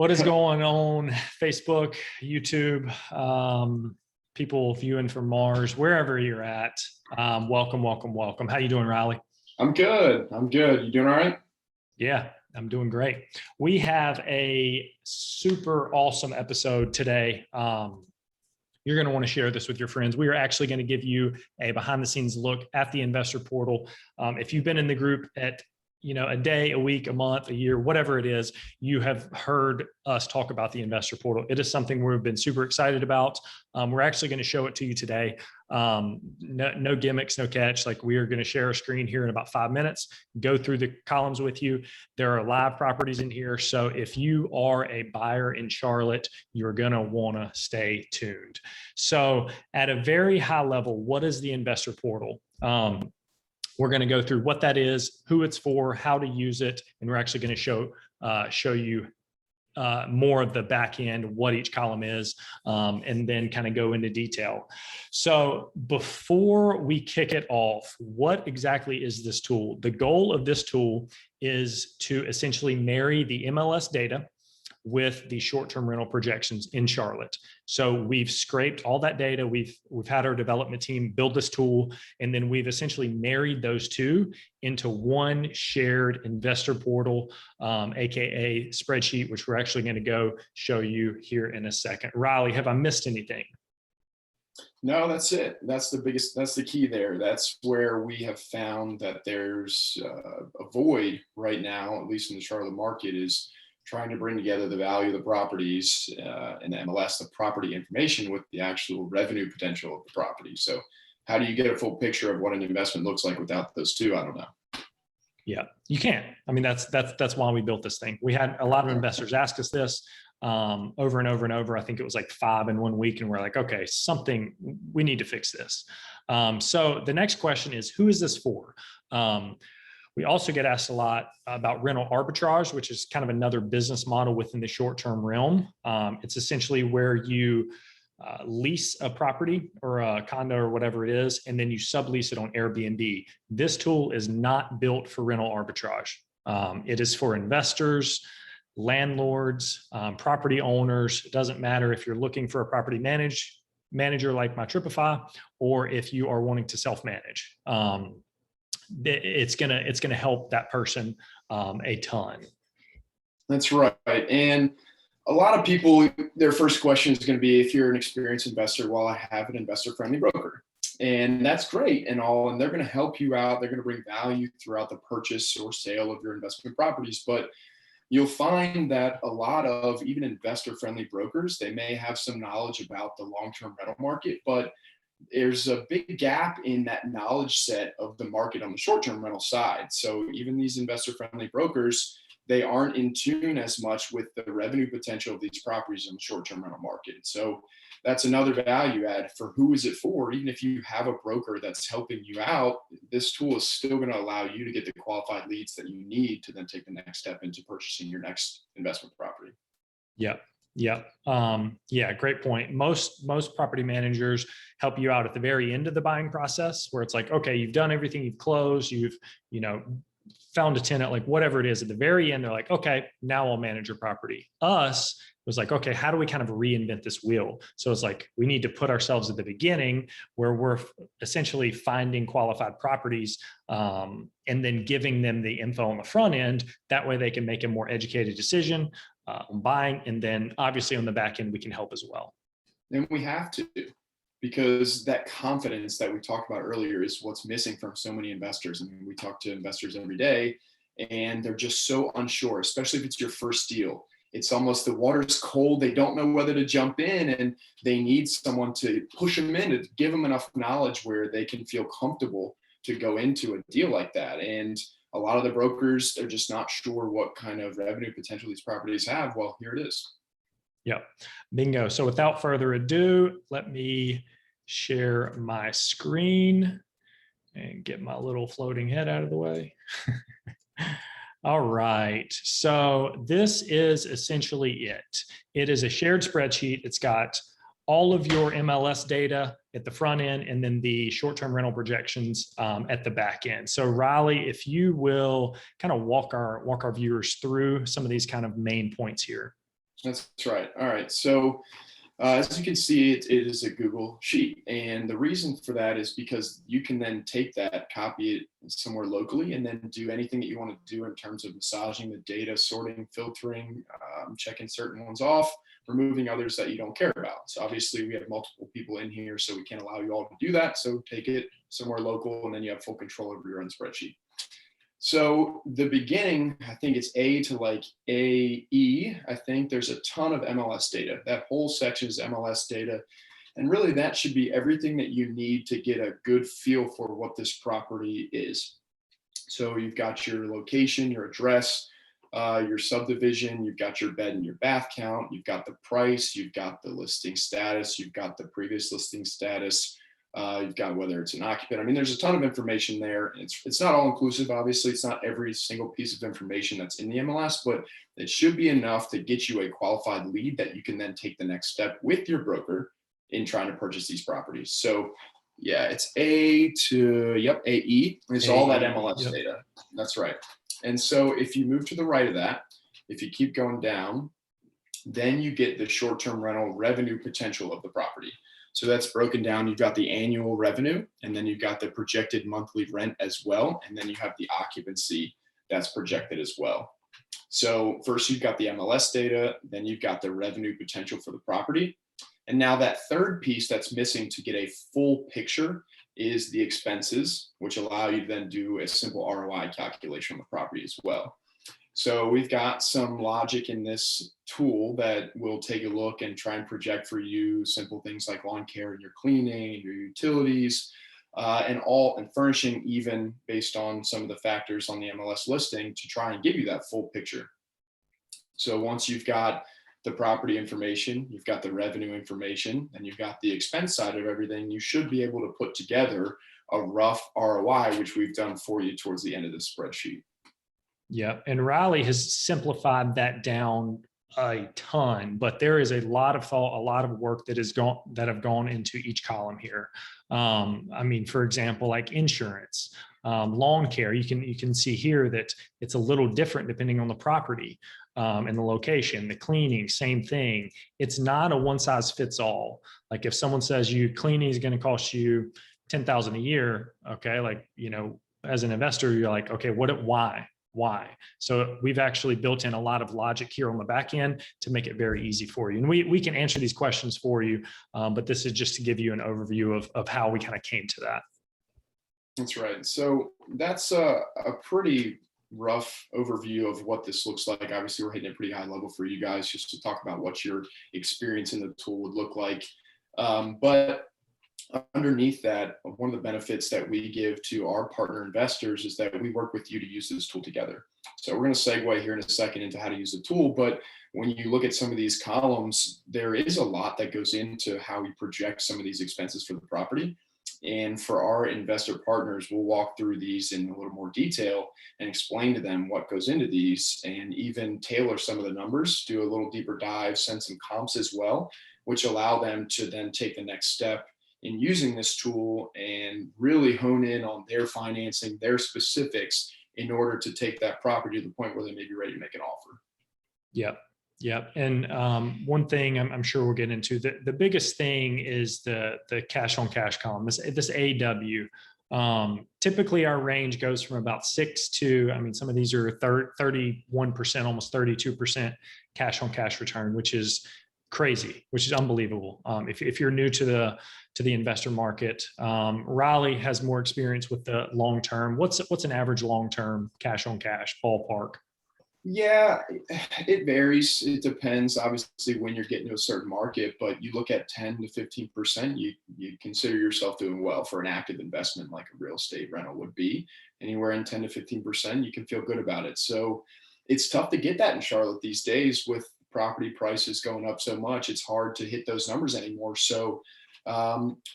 What is going on? Facebook, YouTube, people viewing from Mars, wherever you're at. Welcome, welcome, welcome. How you doing, Riley? I'm good. You doing all right? Yeah, I'm doing great. We have a super awesome episode today. You're going to want to share this with your friends. We are actually going to give you a behind the scenes look at the investor portal. If you've been in the group at a day, a week, a month, a year, whatever it is, you have heard us talk about the investor portal. It is something we've been super excited about. We're actually going to show it to you today. No gimmicks, no catch. Like, we are going to share a screen here in about 5 minutes, go through the columns with you. There are live properties in here. So if you are a buyer in Charlotte, you're going to want to stay tuned. So at a very high level, what is the investor portal? We're going to go through what that is, who it's for, how to use it, and we're actually going to show you more of the back end, what each column is, and then kind of go into detail. So before we kick it off, what exactly is this tool? The goal of this tool is to essentially marry the MLS data with the short-term rental projections in Charlotte. So we've scraped all that data. We've had our development team build this tool, and then we've essentially married those two into one shared investor portal, AKA spreadsheet, which we're actually going to go show you here in a second. Riley, have I missed anything? No, that's it. That's the key there. That's where we have found that there's a void right now, at least in the Charlotte market, is trying to bring together the value of the properties in the MLS, the property information, with the actual revenue potential of the property. So how do you get a full picture of what an investment looks like without those two? I don't know. Yeah, you can't. I mean, that's why we built this thing. We had a lot of investors ask us this over and over and over. I think it was like 5 in 1 week. And we're like, okay, we need to fix this. So the next question is, who is this for? We also get asked a lot about rental arbitrage, which is kind of another business model within the short-term realm. It's essentially where you lease a property or a condo or whatever it is, and then you sublease it on Airbnb. This tool is not built for rental arbitrage. It is for investors, landlords, property owners. It doesn't matter if you're looking for a property manager like MyTripify, or if you are wanting to self-manage. It's gonna help that person a ton. That's right. And a lot of people, their first question is going to be, if you're an experienced investor, well, I have an investor-friendly broker. And that's great and all, and they're going to help you out. They're going to bring value throughout the purchase or sale of your investment properties. But you'll find that a lot of even investor-friendly brokers, they may have some knowledge about the long-term rental market, but there's a big gap in that knowledge set of the market on the short-term rental side. So even these investor-friendly brokers, they aren't in tune as much with the revenue potential of these properties in the short-term rental market. So that's another value add for who is it for. Even if you have a broker that's helping you out, this tool is still going to allow you to get the qualified leads that you need to then take the next step into purchasing your next investment property. Yeah. Yeah. Yeah. Great point. Most property managers help you out at the very end of the buying process, where it's like, okay, you've done everything, you've closed, you've, found a tenant, like whatever it is. At the very end, they're like, okay, now I'll manage your property. Us was like, okay, how do we kind of reinvent this wheel? So it's like, we need to put ourselves at the beginning, where we're essentially finding qualified properties, and then giving them the info on the front end. That way they can make a more educated decision on buying. And then obviously on the back end, we can help as well. And we have to, because that confidence that we talked about earlier is what's missing from so many investors. I mean, we talk to investors every day, and they're just so unsure, especially if it's your first deal. It's almost the water's cold. They don't know whether to jump in, and they need someone to push them in, to give them enough knowledge where they can feel comfortable to go into a deal like that. And a lot of the brokers are just not sure what kind of revenue potential these properties have. Well, here it is. Yep. Bingo. So without further ado, let me share my screen and get my little floating head out of the way. All right. So this is essentially it. It is a shared spreadsheet. It's got all of your MLS data at the front end, and then the short-term rental projections at the back end. So Riley, if you will kind of walk our viewers through some of these kind of main points here. That's right. All right. So as you can see, it is a Google sheet. And the reason for that is because you can then take that, copy it somewhere locally, and then do anything that you want to do in terms of massaging the data, sorting, filtering, checking certain ones off, removing others that you don't care about. So obviously we have multiple people in here, so we can't allow you all to do that. So take it somewhere local, and then you have full control over your own spreadsheet. So the beginning, I think it's A to like AE. I think there's a ton of MLS data. That whole section is MLS data. And really that should be everything that you need to get a good feel for what this property is. So you've got your location, your address, your subdivision, you've got your bed and your bath count, you've got the price, you've got the listing status, you've got the previous listing status, you've got whether it's an occupant. I mean, there's a ton of information there. It's not all inclusive. Obviously, it's not every single piece of information that's in the MLS, but it should be enough to get you a qualified lead that you can then take the next step with your broker in trying to purchase these properties. So yeah, it's A to, yep, AE is all that MLS data. That's right. And so if you move to the right of that, if you keep going down, then you get the short-term rental revenue potential of the property. So that's broken down. You've got the annual revenue, and then you've got the projected monthly rent as well. And then you have the occupancy that's projected as well. So first you've got the MLS data, then you've got the revenue potential for the property. And now that third piece that's missing to get a full picture is the expenses, which allow you to then do a simple ROI calculation on the property as well. So we've got some logic in this tool that will take a look and try and project for you simple things like lawn care and your cleaning and your utilities, and furnishing, even based on some of the factors on the MLS listing, to try and give you that full picture. So once you've got the property information, you've got the revenue information, and you've got the expense side of everything, you should be able to put together a rough ROI, which we've done for you towards the end of the spreadsheet. Yeah, and Riley has simplified that down a ton, but there is a lot of thought, a lot of work that have gone into each column here. I mean, for example, like insurance, lawn care. You can see here that it's a little different depending on the property and the location. The cleaning, same thing. It's not a one size fits all. Like if someone says cleaning is going to cost you $10,000 a year, okay, like as an investor, you're like, okay, why? So we've actually built in a lot of logic here on the back end to make it very easy for you. And we can answer these questions for you, but this is just to give you an overview of how we kind of came to that. That's right. So that's a pretty rough overview of what this looks like. Obviously, we're hitting a pretty high level for you guys just to talk about what your experience in the tool would look like. But underneath that, one of the benefits that we give to our partner investors is that we work with you to use this tool together. So we're going to segue here in a second into how to use the tool. But when you look at some of these columns, there is a lot that goes into how we project some of these expenses for the property. And for our investor partners, we'll walk through these in a little more detail and explain to them what goes into these, and even tailor some of the numbers, do a little deeper dive, send some comps as well, which allow them to then take the next step in using this tool and really hone in on their financing, their specifics, in order to take that property to the point where they may be ready to make an offer. Yep. Yep. And one thing I'm sure we'll get into, the biggest thing is the cash on cash column, this AW. Typically our range goes from about 6 to, I mean, some of these are 31%, almost 32% cash on cash return, which is crazy, which is unbelievable. If you're new to the investor market, Riley has more experience with the long term. What's an average long term cash on cash ballpark? Yeah, it varies. It depends, obviously, when you're getting to a certain market, but you look at 10 to 15%, you consider yourself doing well for an active investment like a real estate rental would be. Anywhere in 10 to 15%, you can feel good about it. So it's tough to get that in Charlotte these days with property prices going up so much. It's hard to hit those numbers anymore. So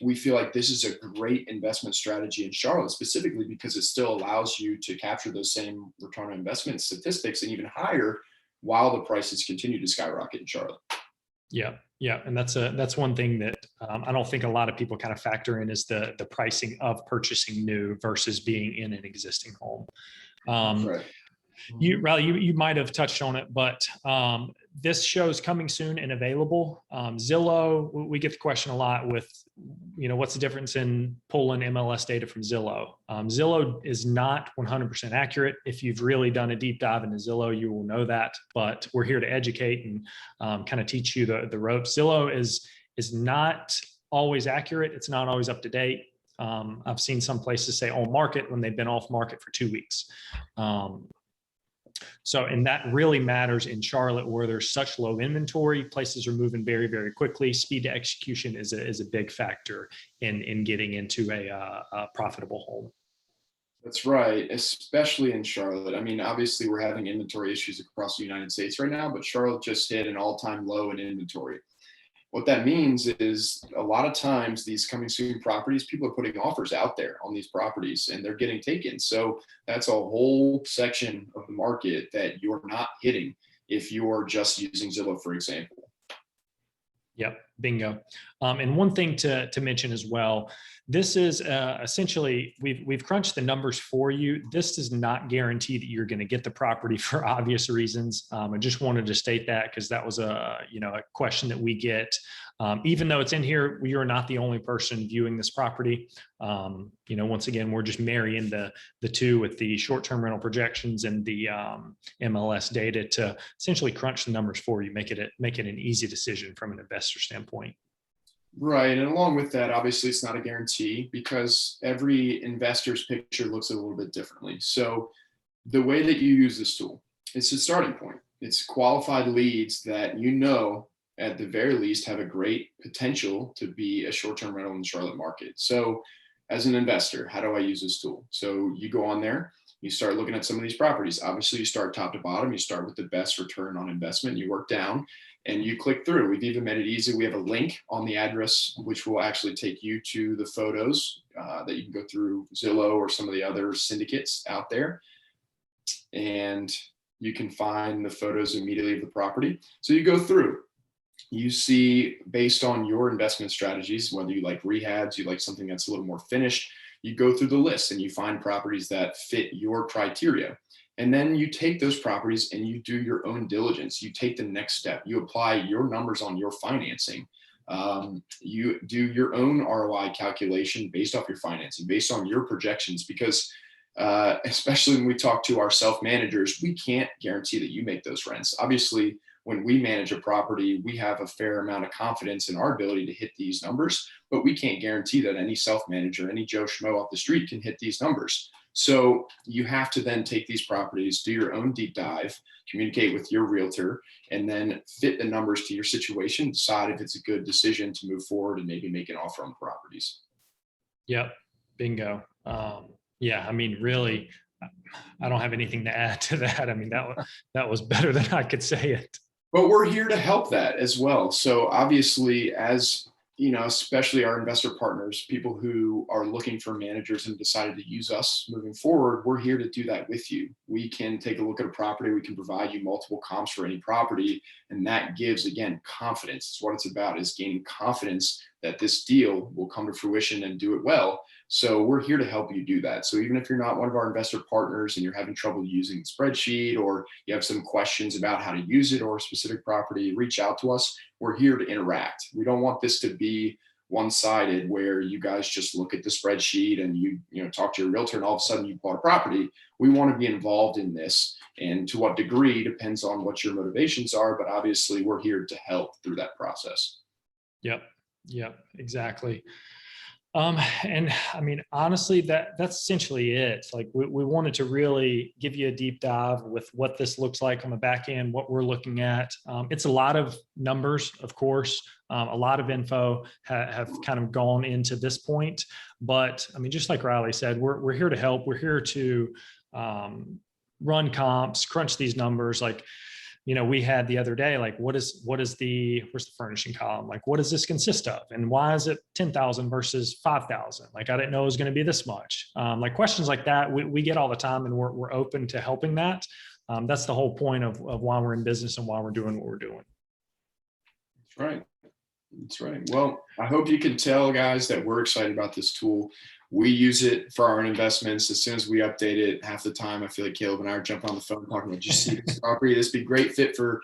we feel like this is a great investment strategy in Charlotte, specifically because it still allows you to capture those same return on investment statistics and even higher while the prices continue to skyrocket in Charlotte. Yeah. Yeah. And that's one thing that I don't think a lot of people kind of factor in, is the pricing of purchasing new versus being in an existing home. Right. Riley, you might have touched on it, but this show's coming soon and available. Zillow, we get the question a lot with, what's the difference in pulling MLS data from Zillow? Zillow is not 100% accurate. If you've really done a deep dive into Zillow, you will know that, but we're here to educate and kind of teach you the ropes. Zillow is not always accurate. It's not always up to date. I've seen some places say on market when they've been off market for 2 weeks. And that really matters in Charlotte where there's such low inventory. Places are moving very, very quickly. Speed to execution is a big factor in getting into a profitable home. That's right, especially in Charlotte. I mean, obviously we're having inventory issues across the United States right now, but Charlotte just hit an all-time low in inventory. What that means is a lot of times these coming soon properties, people are putting offers out there on these properties and they're getting taken. So that's a whole section of the market that you're not hitting if you're just using Zillow, for example. Yep, bingo. And one thing to mention as well, this is essentially, we've crunched the numbers for you. This does not guarantee that you're going to get the property for obvious reasons. I just wanted to state that because that was a question that we get. Even though it's in here, we are not the only person viewing this property. Once again, we're just marrying the two with the short-term rental projections and the MLS data to essentially crunch the numbers for you, make it an easy decision from an investor standpoint. Right. And along with that, obviously, it's not a guarantee because every investor's picture looks a little bit differently. So the way that you use this tool, it's a starting point. It's qualified leads that at the very least have a great potential to be a short-term rental in the Charlotte market. So as an investor, how do I use this tool? So you go on there, you start looking at some of these properties. Obviously, you start top to bottom. You start with the best return on investment. You work down and you click through. We've even made it easy. We have a link on the address, which will actually take you to the photos that you can go through Zillow or some of the other syndicates out there. And you can find the photos immediately of the property. So you go through. You see, based on your investment strategies, whether you like rehabs, you like something that's a little more finished, you go through the list and you find properties that fit your criteria. And then you take those properties and you do your own diligence. You take the next step. You apply your numbers on your financing. You do your own ROI calculation based off your financing, based on your projections, because especially when we talk to our self-managers, we can't guarantee that you make those rents. Obviously, when we manage a property, we have a fair amount of confidence in our ability to hit these numbers, but we can't guarantee that any self-manager, any Joe Schmo off the street can hit these numbers. So you have to then take these properties, do your own deep dive, communicate with your realtor, and then fit the numbers to your situation, decide if it's a good decision to move forward and maybe make an offer on the properties. Yep, bingo. Yeah, I mean, really, I don't have anything to add to that. I mean, that was better than I could say it. But we're here to help that as well. So obviously, as especially our investor partners, people who are looking for managers and decided to use us moving forward, we're here to do that with you. We can take a look at a property. We can provide you multiple comps for any property. And that gives, again, confidence. It's what it's about, is gaining confidence that this deal will come to fruition and do it well. So we're here to help you do that. So even if you're not one of our investor partners and you're having trouble using the spreadsheet, or you have some questions about how to use it or a specific property, reach out to us. We're here to interact. We don't want this to be one-sided where you guys just look at the spreadsheet and you talk to your realtor and all of a sudden you bought a property. We want to be involved in this, and to what degree depends on what your motivations are, but obviously we're here to help through that process. Yep, exactly. And I mean, honestly, that's essentially it. Like we wanted to really give you a deep dive with what this looks like on the back end, what we're looking at. It's a lot of numbers, of course, a lot of info have kind of gone into this point, but I mean, just like Riley said, we're here to help. We're here to run comps, crunch these numbers. Like, we had the other day, like, where's the furnishing column? Like, what does this consist of? And why is it 10,000 versus 5,000? Like, I didn't know it was going to be this much. Like questions like that, we get all the time, and we're open to helping that. That's the whole point of why we're in business and why we're doing what we're doing. That's right. Well, I hope you can tell, guys, that we're excited about this tool. We use it for our own investments. As soon as we update it, half the time I feel like Caleb and I are jumping on the phone talking about, did you see this property? This would be a great fit for,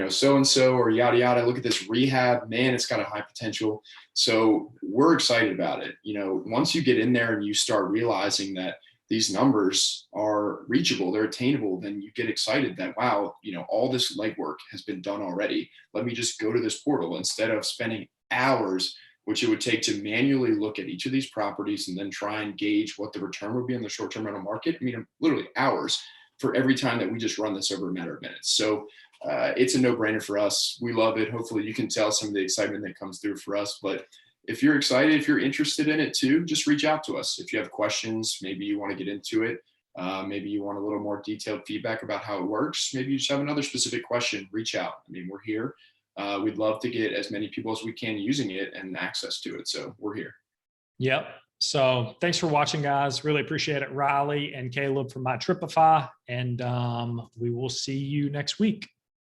so-and-so or yada, yada. Look at this rehab, man, it's got a high potential. So we're excited about it. Once you get in there and you start realizing that these numbers are reachable, they're attainable, then you get excited that, wow, all this legwork has been done already. Let me just go to this portal instead of spending hours, which it would take to manually look at each of these properties and then try and gauge what the return would be in the short-term rental market. I mean, literally hours for every time that we just run this over a matter of minutes. So it's a no-brainer for us. We love it. Hopefully you can tell some of the excitement that comes through for us. But if you're excited, if you're interested in it too, just reach out to us. If you have questions, maybe you want to get into it. Maybe you want a little more detailed feedback about how it works. Maybe you just have another specific question, reach out. I mean, we're here. We'd love to get as many people as we can using it and access to it. So we're here. Yep. So thanks for watching, guys. Really appreciate it. Riley and Caleb from MyTripify. And we will see you next week.